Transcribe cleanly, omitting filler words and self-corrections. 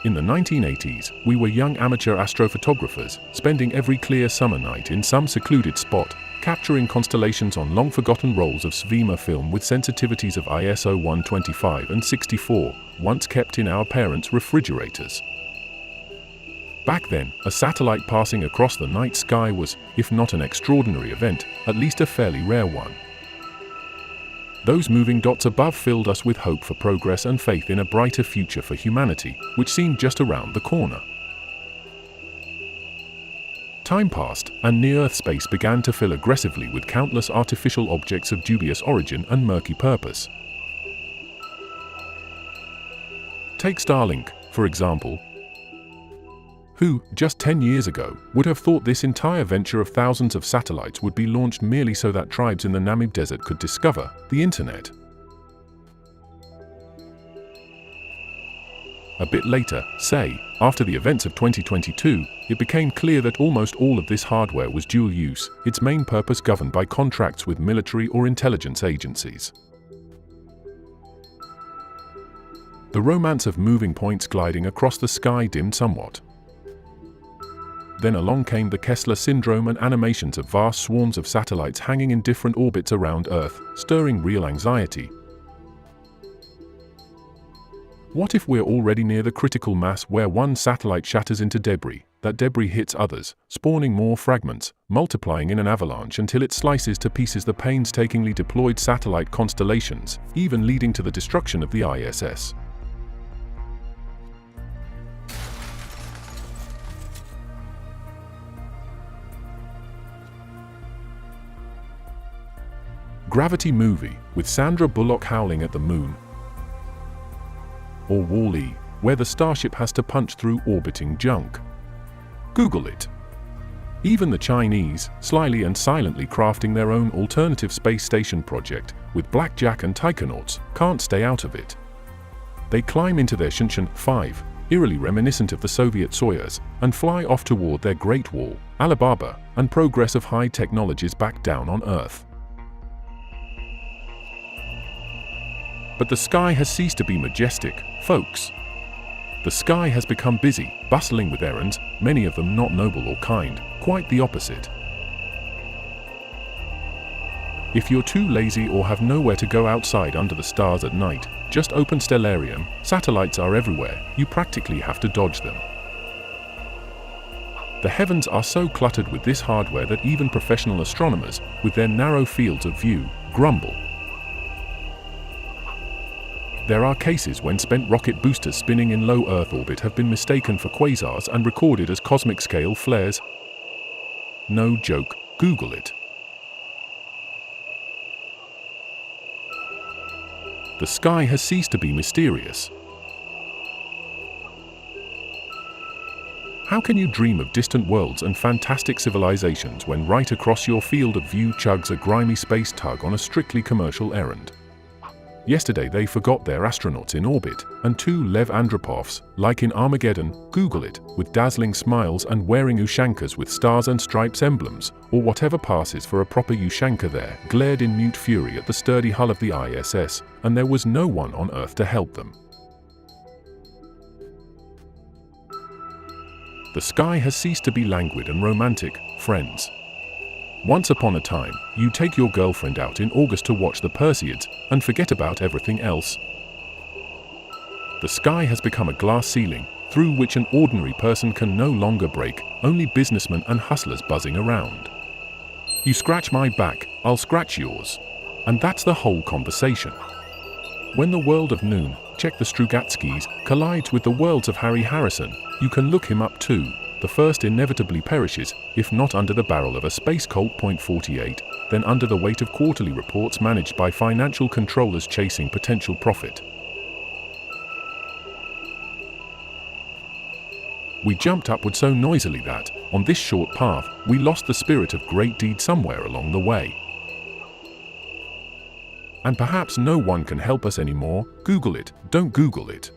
In the 1980s, we were young amateur astrophotographers, spending every clear summer night in some secluded spot, capturing constellations on long-forgotten rolls of Svema film with sensitivities of ISO 125 and 64, once kept in our parents' refrigerators. Back then, a satellite passing across the night sky was, if not an extraordinary event, at least a fairly rare one. Those moving dots above filled us with hope for progress and faith in a brighter future for humanity, which seemed just around the corner. Time passed, and near-Earth space began to fill aggressively with countless artificial objects of dubious origin and murky purpose. Take Starlink, for example. Who, just 10 years ago, would have thought this entire venture of thousands of satellites would be launched merely so that tribes in the Namib Desert could discover the internet? A bit later, say, after the events of 2022, it became clear that almost all of this hardware was dual use, its main purpose governed by contracts with military or intelligence agencies. The romance of moving points gliding across the sky dimmed somewhat. Then along came the Kessler Syndrome and animations of vast swarms of satellites hanging in different orbits around Earth, stirring real anxiety. What if we're already near the critical mass where one satellite shatters into debris, that debris hits others, spawning more fragments, multiplying in an avalanche until it slices to pieces the painstakingly deployed satellite constellations, even leading to the destruction of the ISS? Gravity movie, with Sandra Bullock howling at the moon. Or Wall-E, where the starship has to punch through orbiting junk. Google it. Even the Chinese, slyly and silently crafting their own alternative space station project, with Blackjack and Taikonauts, can't stay out of it. They climb into their Shinshan 5, eerily reminiscent of the Soviet Soyuz, and fly off toward their Great Wall, Alibaba, and progress of high technologies back down on Earth. But the sky has ceased to be majestic, folks. The sky has become busy, bustling with errands, many of them not noble or kind, quite the opposite. If you're too lazy or have nowhere to go outside under the stars at night, just open Stellarium. Satellites are everywhere, you practically have to dodge them. The heavens are so cluttered with this hardware that even professional astronomers, with their narrow fields of view, grumble. There are cases when spent rocket boosters spinning in low Earth orbit have been mistaken for quasars and recorded as cosmic-scale flares. No joke, Google it. The sky has ceased to be mysterious. How can you dream of distant worlds and fantastic civilizations when right across your field of view chugs a grimy space tug on a strictly commercial errand? Yesterday they forgot their astronauts in orbit, and two Lev Andropovs, like in Armageddon, Google it, with dazzling smiles and wearing Ushankas with stars and stripes emblems, or whatever passes for a proper Ushanka there, glared in mute fury at the sturdy hull of the ISS, and there was no one on Earth to help them. The sky has ceased to be languid and romantic, friends. Once upon a time, you take your girlfriend out in August to watch the Perseids, and forget about everything else. The sky has become a glass ceiling, through which an ordinary person can no longer break, only businessmen and hustlers buzzing around. You scratch my back, I'll scratch yours. And that's the whole conversation. When the world of Noon, check the Strugatskys, collides with the worlds of Harry Harrison, you can look him up too. The first inevitably perishes, if not under the barrel of a Space Colt .48, then under the weight of quarterly reports managed by financial controllers chasing potential profit. We jumped upward so noisily that, on this short path, we lost the spirit of great deed somewhere along the way. And perhaps no one can help us anymore. Google it, don't Google it.